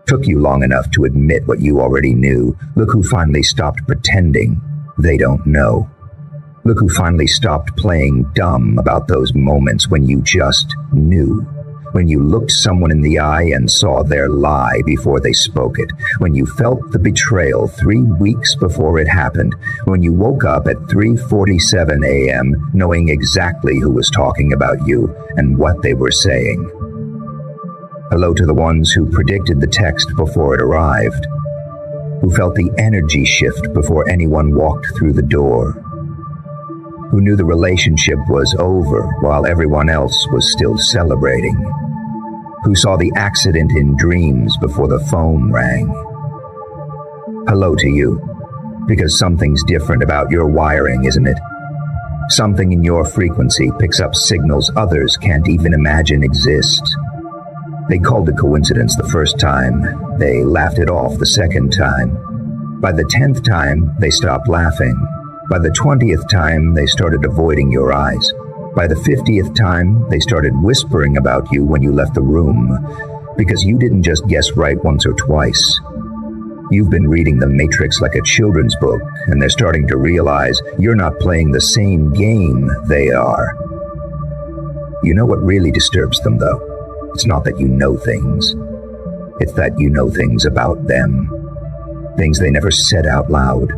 Took you long enough to admit what you already knew. Look who finally stopped pretending they don't know. Look who finally stopped playing dumb about those moments when you just knew. When you looked someone in the eye and saw their lie before they spoke it. When you felt the betrayal 3 weeks before it happened. When you woke up at 3:47 a.m. knowing exactly who was talking about you and what they were saying. Hello to the ones who predicted the text before it arrived. Who felt the energy shift before anyone walked through the door. Who knew the relationship was over while everyone else was still celebrating. Who saw the accident in dreams before the phone rang. Hello to you, because something's different about your wiring, isn't it? Something in your frequency picks up signals others can't even imagine exist. They called it coincidence the first time. They laughed it off the second time. By the 10th time, they stopped laughing. By the 20th time, they started avoiding your eyes. By the 50th time, they started whispering about you when you left the room, because you didn't just guess right once or twice. You've been reading The Matrix like a children's book, and they're starting to realize you're not playing the same game they are. You know what really disturbs them, though? It's not that you know things. It's that you know things about them. Things they never said out loud.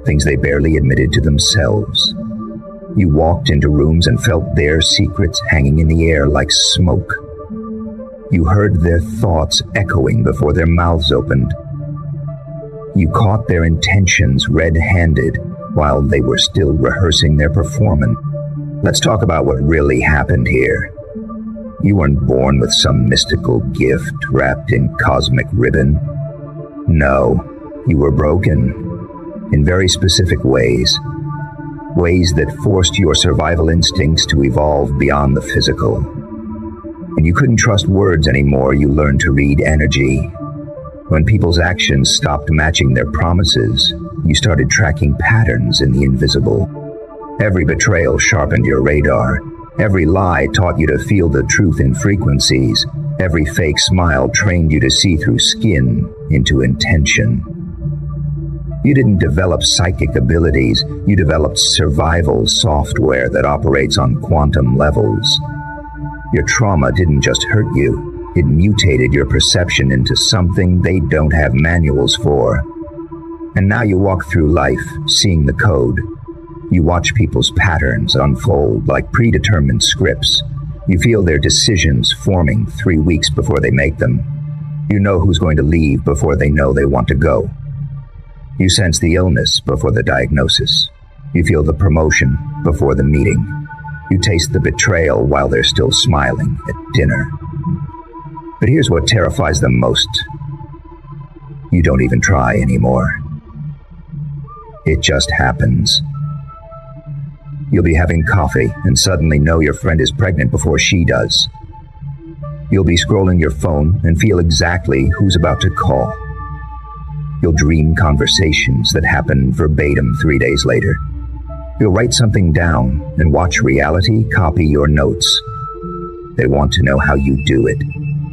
Things they barely admitted to themselves. You walked into rooms and felt their secrets hanging in the air like smoke. You heard their thoughts echoing before their mouths opened. You caught their intentions red-handed while they were still rehearsing their performance. Let's talk about what really happened here. You weren't born with some mystical gift wrapped in cosmic ribbon. No, you were broken. In very specific ways. Ways that forced your survival instincts to evolve beyond the physical. When you couldn't trust words anymore, you learned to read energy. When people's actions stopped matching their promises, you started tracking patterns in the invisible. Every betrayal sharpened your radar. Every lie taught you to feel the truth in frequencies. Every fake smile trained you to see through skin into intention. You didn't develop psychic abilities, you developed survival software that operates on quantum levels. Your trauma didn't just hurt you, it mutated your perception into something they don't have manuals for. And now you walk through life, seeing the code. You watch people's patterns unfold like predetermined scripts. You feel their decisions forming 3 weeks before they make them. You know who's going to leave before they know they want to go. You sense the illness before the diagnosis. You feel the promotion before the meeting. You taste the betrayal while they're still smiling at dinner. But here's what terrifies them most. You don't even try anymore. It just happens. You'll be having coffee and suddenly know your friend is pregnant before she does. You'll be scrolling your phone and feel exactly who's about to call. You'll dream conversations that happen verbatim 3 days later. You'll write something down and watch reality copy your notes. They want to know how you do it.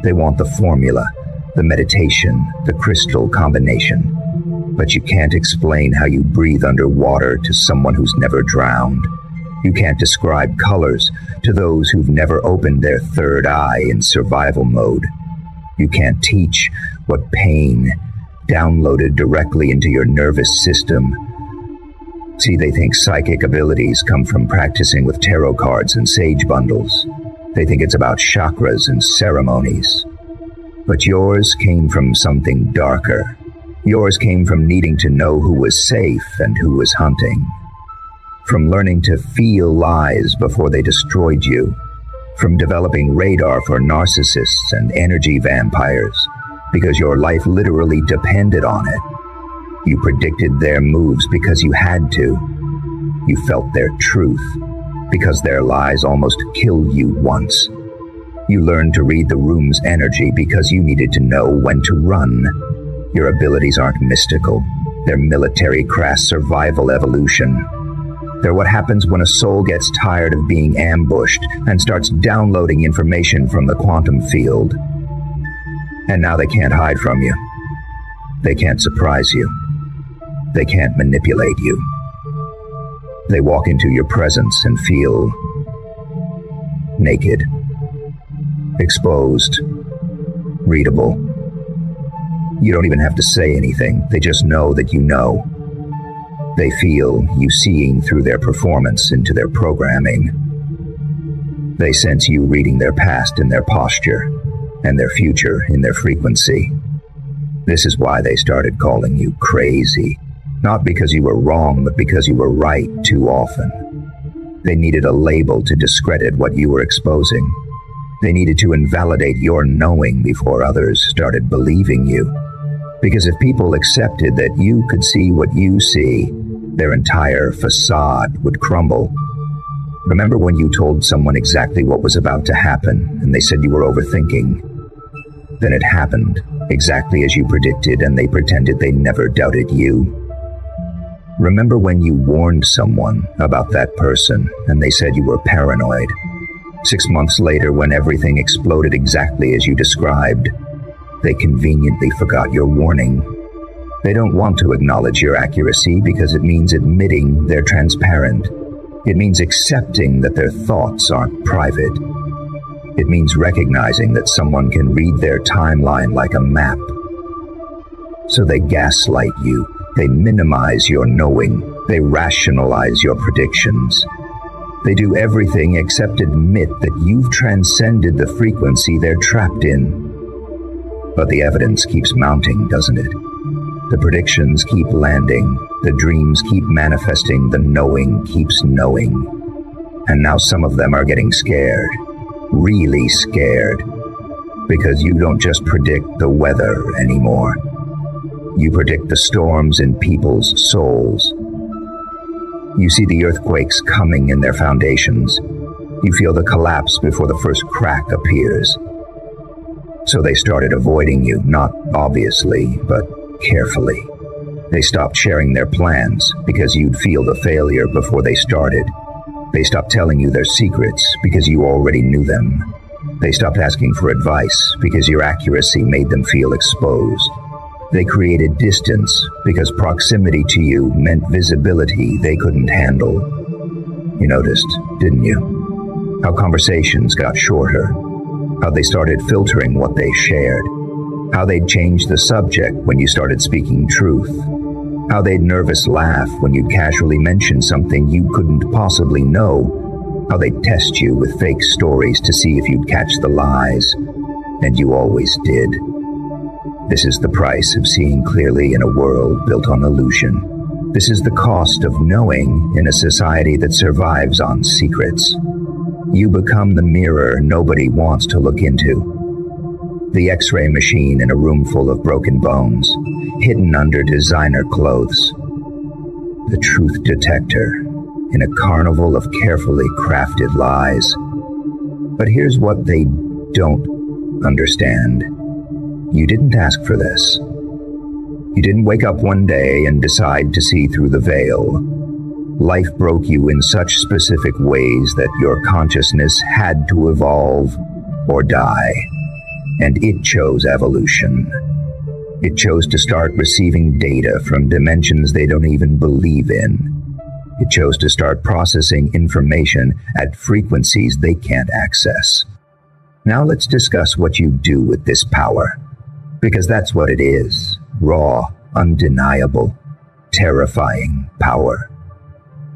They want the formula, the meditation, the crystal combination. But you can't explain how you breathe underwater to someone who's never drowned. You can't describe colors to those who've never opened their third eye in survival mode. You can't teach what pain downloaded directly into your nervous system. See, they think psychic abilities come from practicing with tarot cards and sage bundles. They think it's about chakras and ceremonies. But yours came from something darker. Yours came from needing to know who was safe and who was hunting. From learning to feel lies before they destroyed you. From developing radar for narcissists and energy vampires. Because your life literally depended on it. You predicted their moves because you had to. You felt their truth because their lies almost killed you once. You learned to read the room's energy because you needed to know when to run. Your abilities aren't mystical. They're military crass survival evolution. They're what happens when a soul gets tired of being ambushed and starts downloading information from the quantum field. And now they can't hide from you. They can't surprise you. They can't manipulate you. They walk into your presence and feel naked, exposed, readable. You don't even have to say anything. They just know that you know. They feel you seeing through their performance into their programming. They sense you reading their past in their posture and their future in their frequency. This is why they started calling you crazy. Not because you were wrong, but because you were right too often. They needed a label to discredit what you were exposing. They needed to invalidate your knowing before others started believing you. Because if people accepted that you could see what you see, their entire facade would crumble. Remember when you told someone exactly what was about to happen, and they said you were overthinking? Then it happened, exactly as you predicted, and they pretended they never doubted you. Remember when you warned someone about that person, and they said you were paranoid? 6 months later, when everything exploded exactly as you described, they conveniently forgot your warning. They don't want to acknowledge your accuracy because it means admitting they're transparent. It means accepting that their thoughts aren't private. It means recognizing that someone can read their timeline like a map. So they gaslight you. They minimize your knowing. They rationalize your predictions. They do everything except admit that you've transcended the frequency they're trapped in. But the evidence keeps mounting, doesn't it? The predictions keep landing. The dreams keep manifesting. The knowing keeps knowing. And now some of them are getting scared. Really scared. Because you don't just predict the weather anymore. You predict the storms in people's souls. You see the earthquakes coming in their foundations. You feel the collapse before the first crack appears. So they started avoiding you, not obviously, but carefully. They stopped sharing their plans because you'd feel the failure before they started. They stopped telling you their secrets because you already knew them. They stopped asking for advice because your accuracy made them feel exposed. They created distance because proximity to you meant visibility they couldn't handle. You noticed, didn't you? How conversations got shorter. How they started filtering what they shared. How they'd change the subject when you started speaking truth. How they'd nervous laugh when you'd casually mention something you couldn't possibly know. How they'd test you with fake stories to see if you'd catch the lies. And you always did. This is the price of seeing clearly in a world built on illusion. This is the cost of knowing in a society that survives on secrets. You become the mirror nobody wants to look into. The X-ray machine in a room full of broken bones, hidden under designer clothes. The truth detector in a carnival of carefully crafted lies. But here's what they don't understand. You didn't ask for this. You didn't wake up one day and decide to see through the veil. Life broke you in such specific ways that your consciousness had to evolve or die. And it chose evolution. It chose to start receiving data from dimensions they don't even believe in. It chose to start processing information at frequencies they can't access. Now let's discuss what you do with this power. Because that's what it is. Raw, undeniable, terrifying power.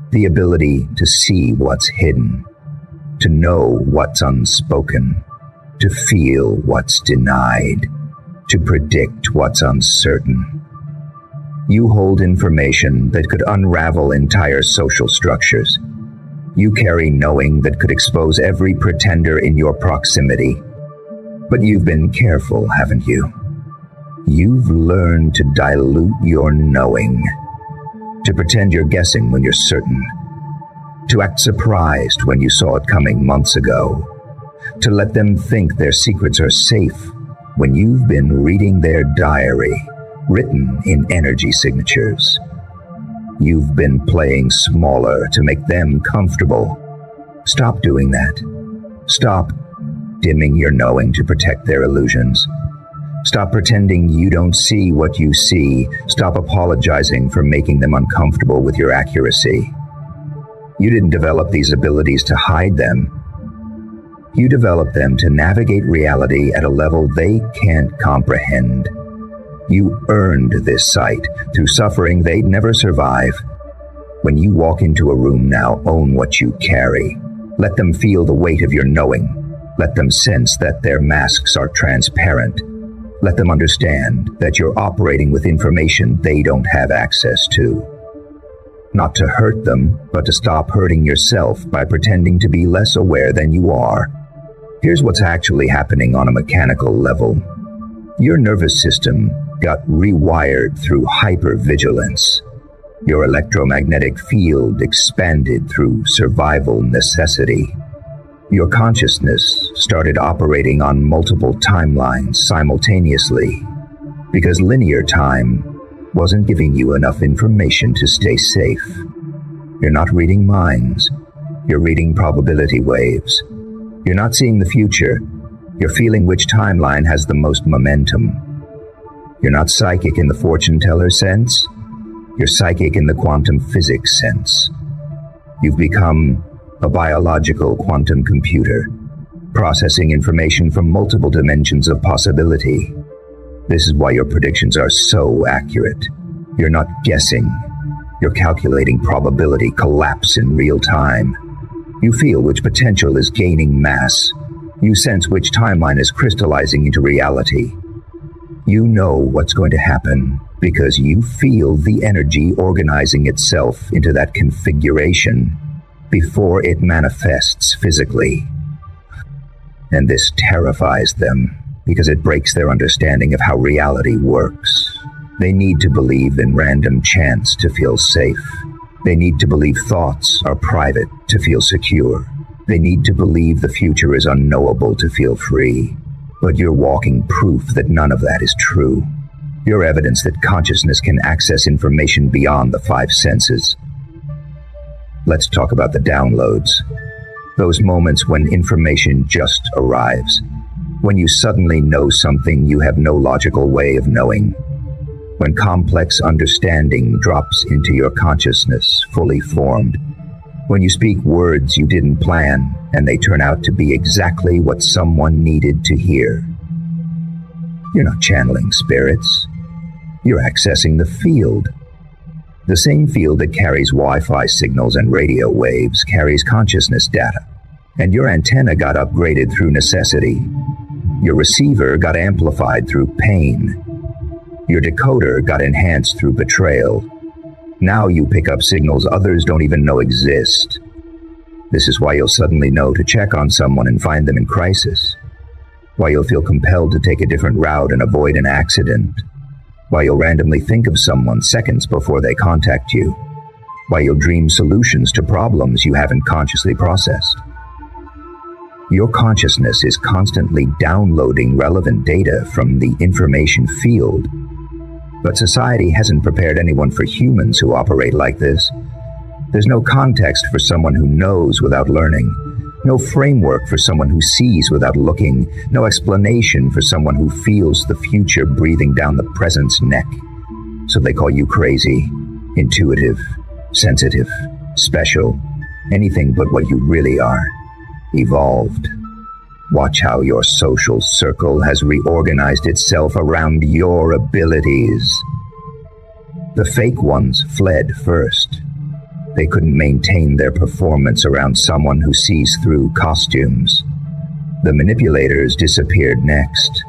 The ability to see what's hidden, to know what's unspoken, to feel what's denied, to predict what's uncertain. You hold information that could unravel entire social structures. You carry knowing that could expose every pretender in your proximity. But you've been careful, haven't you? You've learned to dilute your knowing, to pretend you're guessing when you're certain, to act surprised when you saw it coming months ago, to let them think their secrets are safe when you've been reading their diary, written in energy signatures. You've been playing smaller to make them comfortable. Stop doing that. Stop dimming your knowing to protect their illusions. Stop pretending you don't see what you see. Stop apologizing for making them uncomfortable with your accuracy. You didn't develop these abilities to hide them. You developed them to navigate reality at a level they can't comprehend. You earned this sight through suffering they'd never survive. When you walk into a room now, own what you carry. Let them feel the weight of your knowing. Let them sense that their masks are transparent. Let them understand that you're operating with information they don't have access to. Not to hurt them, but to stop hurting yourself by pretending to be less aware than you are. Here's what's actually happening on a mechanical level. Your nervous system got rewired through hypervigilance. Your electromagnetic field expanded through survival necessity. Your consciousness started operating on multiple timelines simultaneously because linear time wasn't giving you enough information to stay safe. You're not reading minds. You're reading probability waves. You're not seeing the future. You're feeling which timeline has the most momentum. You're not psychic in the fortune teller sense. You're psychic in the quantum physics sense. You've become a biological quantum computer, processing information from multiple dimensions of possibility. This is why your predictions are so accurate. You're not guessing. You're calculating probability collapse in real time. You feel which potential is gaining mass. You sense which timeline is crystallizing into reality. You know what's going to happen because you feel the energy organizing itself into that configuration before it manifests physically. And this terrifies them because it breaks their understanding of how reality works. They need to believe in random chance to feel safe. They need to believe thoughts are private to feel secure. They need to believe the future is unknowable to feel free. But you're walking proof that none of that is true. You're evidence that consciousness can access information beyond the five senses. Let's talk about the downloads. Those moments when information just arrives. When you suddenly know something you have no logical way of knowing. When complex understanding drops into your consciousness, fully formed. When you speak words you didn't plan, and they turn out to be exactly what someone needed to hear. You're not channeling spirits. You're accessing the field. The same field that carries Wi-Fi signals and radio waves carries consciousness data. And your antenna got upgraded through necessity. Your receiver got amplified through pain. Your decoder got enhanced through betrayal. Now you pick up signals others don't even know exist. This is why you'll suddenly know to check on someone and find them in crisis. Why you'll feel compelled to take a different route and avoid an accident. Why you'll randomly think of someone seconds before they contact you. Why you'll dream solutions to problems you haven't consciously processed. Your consciousness is constantly downloading relevant data from the information field. But society hasn't prepared anyone for humans who operate like this. There's no context for someone who knows without learning. No framework for someone who sees without looking. No explanation for someone who feels the future breathing down the present's neck. So they call you crazy, intuitive, sensitive, special, anything but what you really are. Evolved. Watch how your social circle has reorganized itself around your abilities. The fake ones fled first. They couldn't maintain their performance around someone who sees through costumes. The manipulators disappeared next.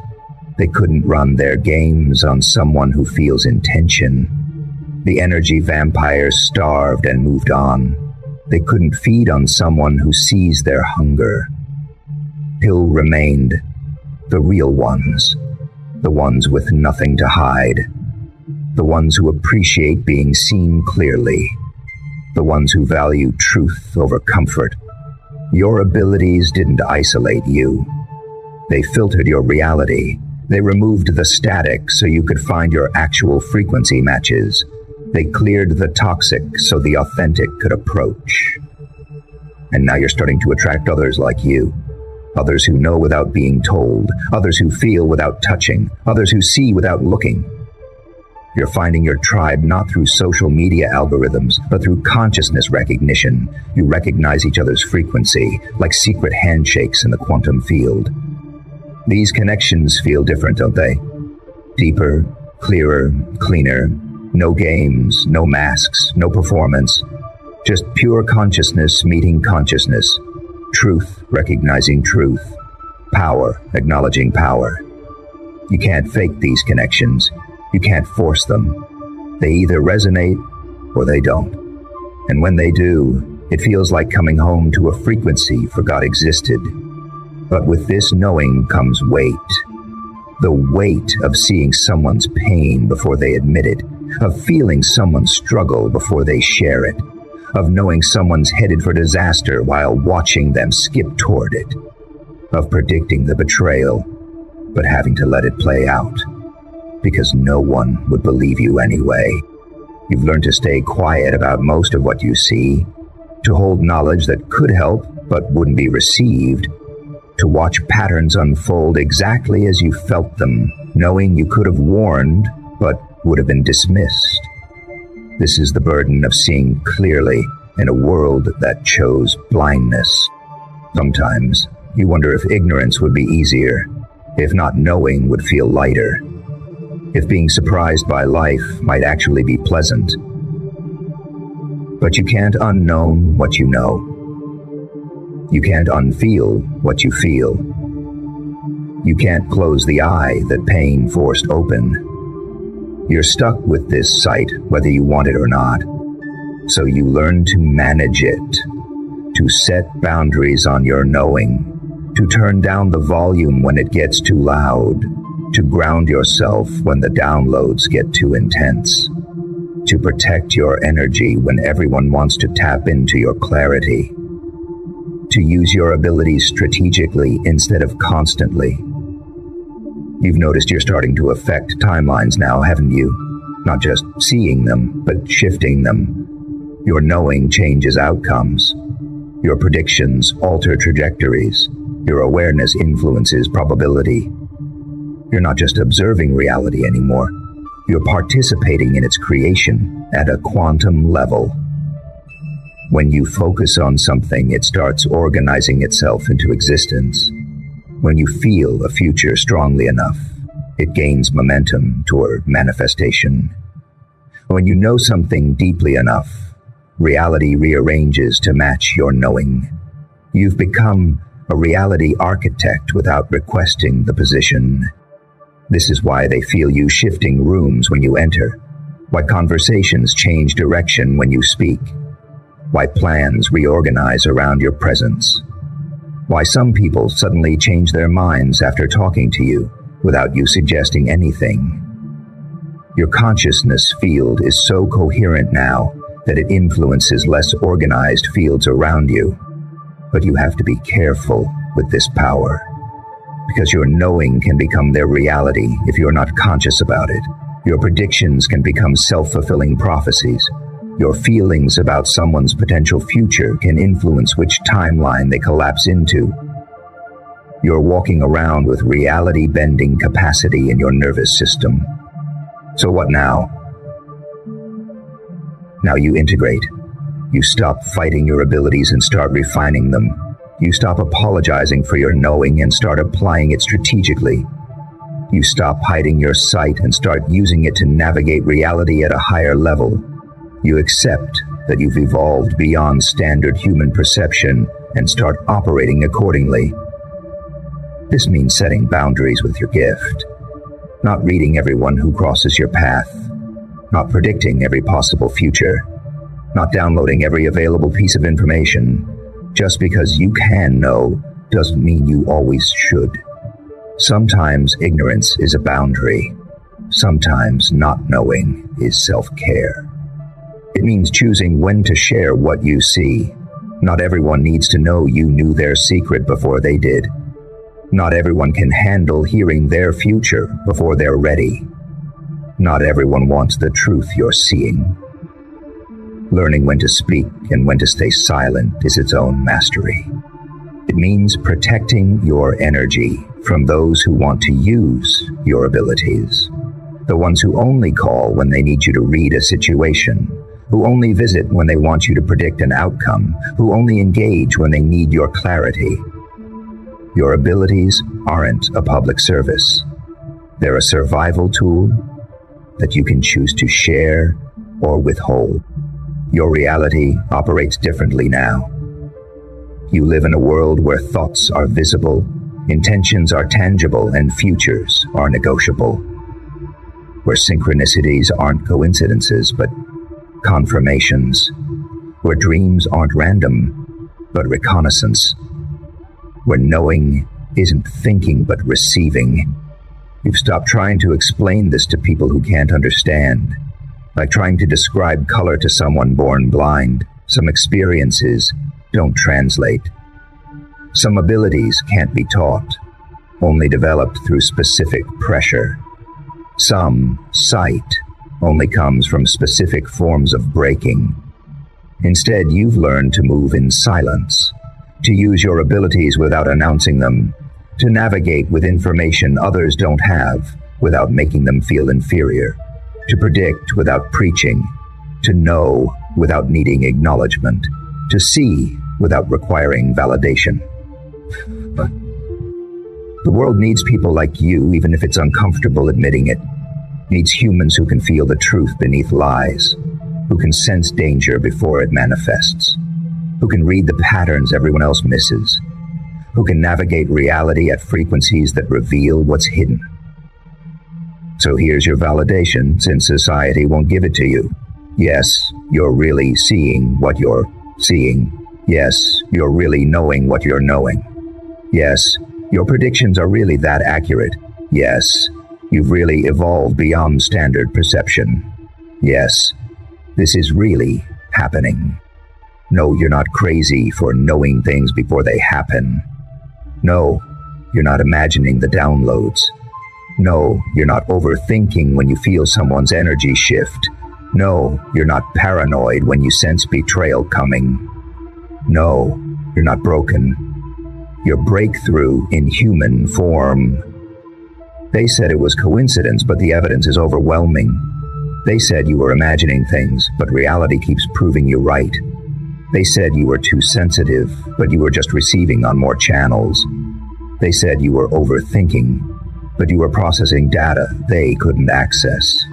They couldn't run their games on someone who feels intention. The energy vampires starved and moved on. They couldn't feed on someone who sees their hunger. Still remained the real ones, the ones with nothing to hide, the ones who appreciate being seen clearly, the ones who value truth over comfort. Your abilities didn't isolate you. They filtered your reality. They removed the static so you could find your actual frequency matches. They cleared the toxic so the authentic could approach. And now you're starting to attract others like you. others who know without being told, others who feel without touching, others who see without looking. You're finding your tribe not through social media algorithms, but through consciousness recognition. You recognize each other's frequency, like secret handshakes in the quantum field. These connections feel different, don't they? Deeper, clearer, cleaner. No games, no masks, no performance. Just pure consciousness meeting consciousness. Truth recognizing truth. Power acknowledging power. You can't fake these connections. You can't force them. They either resonate or they don't. And when they do, it feels like coming home to a frequency you forgot existed. But with this knowing comes weight. The weight of seeing someone's pain before they admit it, of feeling someone's struggle before they share it, of knowing someone's headed for disaster while watching them skip toward it, of predicting the betrayal, but having to let it play out. Because no one would believe you anyway. You've learned to stay quiet about most of what you see, to hold knowledge that could help but wouldn't be received, to watch patterns unfold exactly as you felt them, knowing you could have warned but would have been dismissed. This is the burden of seeing clearly in a world that chose blindness. Sometimes you wonder if ignorance would be easier, if not knowing would feel lighter. If being surprised by life might actually be pleasant. But you can't unknown what you know. You can't unfeel what you feel. You can't close the eye that pain forced open. You're stuck with this sight, whether you want it or not. So you learn to manage it, to set boundaries on your knowing, to turn down the volume when it gets too loud, to ground yourself when the downloads get too intense, to protect your energy when everyone wants to tap into your clarity, to use your abilities strategically instead of constantly. You've noticed you're starting to affect timelines now, haven't you? Not just seeing them, but shifting them. Your knowing changes outcomes. Your predictions alter trajectories. Your awareness influences probability. You're not just observing reality anymore. You're participating in its creation at a quantum level. When you focus on something, it starts organizing itself into existence. When you feel a future strongly enough, it gains momentum toward manifestation. When you know something deeply enough, reality rearranges to match your knowing. You've become a reality architect without requesting the position. This is why they feel you shifting rooms when you enter, why conversations change direction when you speak, why plans reorganize around your presence, why some people suddenly change their minds after talking to you without you suggesting anything. Your consciousness field is so coherent now that it influences less organized fields around you. But you have to be careful with this power, because your knowing can become their reality if you're not conscious about it. Your predictions can become self-fulfilling prophecies. Your feelings about someone's potential future can influence which timeline they collapse into. You're walking around with reality-bending capacity in your nervous system. So what now? Now you integrate. You stop fighting your abilities and start refining them. You stop apologizing for your knowing and start applying it strategically. You stop hiding your sight and start using it to navigate reality at a higher level. You accept that you've evolved beyond standard human perception and start operating accordingly. This means setting boundaries with your gift, not reading everyone who crosses your path, not predicting every possible future, not downloading every available piece of information. Just because you can know doesn't mean you always should. Sometimes ignorance is a boundary. Sometimes not knowing is self-care. It means choosing when to share what you see. Not everyone needs to know you knew their secret before they did. Not everyone can handle hearing their future before they're ready. Not everyone wants the truth you're seeing. Learning when to speak and when to stay silent is its own mastery. It means protecting your energy from those who want to use your abilities. The ones who only call when they need you to read a situation, who only visit when they want you to predict an outcome, who only engage when they need your clarity. Your abilities aren't a public service. They're a survival tool that you can choose to share or withhold. Your reality operates differently now. You live in a world where thoughts are visible, intentions are tangible, and futures are negotiable. Where synchronicities aren't coincidences, but confirmations. Where dreams aren't random, but reconnaissance. Where knowing isn't thinking, but receiving. You've stopped trying to explain this to people who can't understand. Like trying to describe color to someone born blind. Some experiences don't translate. Some abilities can't be taught, only developed through specific pressure. Some sight only comes from specific forms of breaking. Instead, you've learned to move in silence, to use your abilities without announcing them, to navigate with information others don't have without making them feel inferior, to predict without preaching, to know without needing acknowledgement, to see without requiring validation. The world needs people like you, even if it's uncomfortable admitting it. Needs humans who can feel the truth beneath lies, who can sense danger before it manifests, who can read the patterns everyone else misses, who can navigate reality at frequencies that reveal what's hidden. So here's your validation, since society won't give it to you. Yes, you're really seeing what you're seeing. Yes, you're really knowing what you're knowing. Yes, your predictions are really that accurate. Yes, you've really evolved beyond standard perception. Yes, this is really happening. No, you're not crazy for knowing things before they happen. No, you're not imagining the downloads. No, you're not overthinking when you feel someone's energy shift. No, you're not paranoid when you sense betrayal coming. No, you're not broken. Your breakthrough in human form. They said it was coincidence, but the evidence is overwhelming. They said you were imagining things, but reality keeps proving you right. They said you were too sensitive, but you were just receiving on more channels. They said you were overthinking, but you were processing data they couldn't access.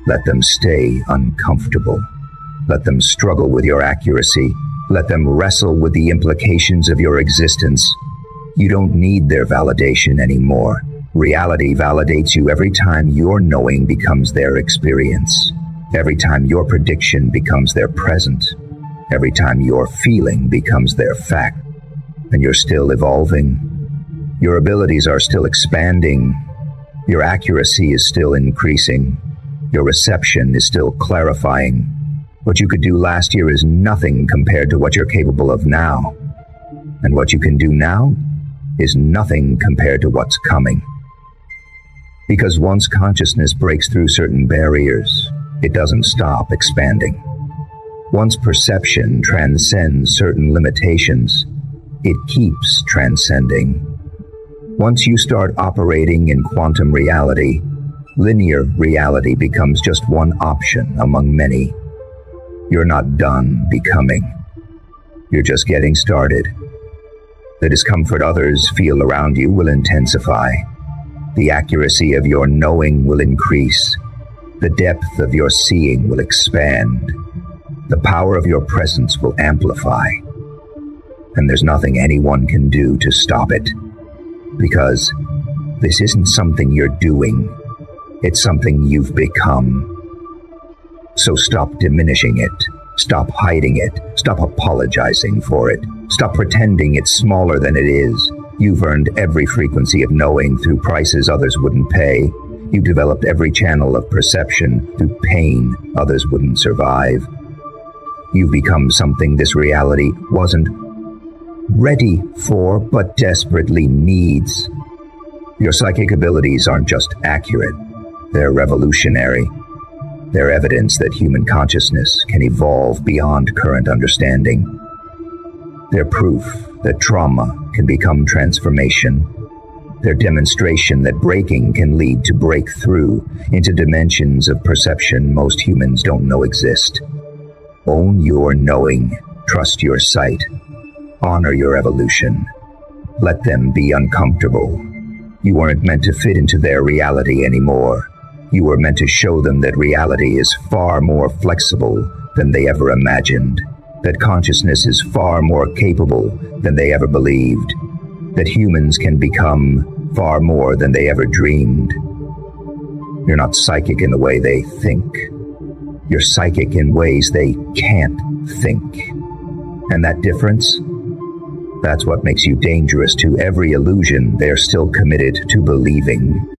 Let them stay uncomfortable. Let them struggle with your accuracy. Let them wrestle with the implications of your existence. You don't need their validation anymore. Reality validates you every time your knowing becomes their experience. Every time your prediction becomes their present. Every time your feeling becomes their fact. And you're still evolving. Your abilities are still expanding. Your accuracy is still increasing. Your reception is still clarifying. What you could do last year is nothing compared to what you're capable of now. And what you can do now is nothing compared to what's coming. Because once consciousness breaks through certain barriers, it doesn't stop expanding. Once perception transcends certain limitations, it keeps transcending. Once you start operating in quantum reality, linear reality becomes just one option among many. You're not done becoming. You're just getting started. The discomfort others feel around you will intensify. The accuracy of your knowing will increase. The depth of your seeing will expand. The power of your presence will amplify. And there's nothing anyone can do to stop it. Because this isn't something you're doing. It's something you've become. So stop diminishing it. Stop hiding it. Stop apologizing for it. Stop pretending it's smaller than it is. You've earned every frequency of knowing through prices others wouldn't pay. You've developed every channel of perception through pain others wouldn't survive. You've become something this reality wasn't ready for, but desperately needs. Your psychic abilities aren't just accurate. They're revolutionary. They're evidence that human consciousness can evolve beyond current understanding. Their proof that trauma can become transformation. Their demonstration that breaking can lead to breakthrough into dimensions of perception most humans don't know exist. Own your knowing. Trust your sight. Honor your evolution. Let them be uncomfortable. You weren't meant to fit into their reality anymore. You were meant to show them that reality is far more flexible than they ever imagined, that consciousness is far more capable than they ever believed, that humans can become far more than they ever dreamed. You're not psychic in the way they think. You're psychic in ways they can't think. And that difference, that's what makes you dangerous to every illusion they're still committed to believing.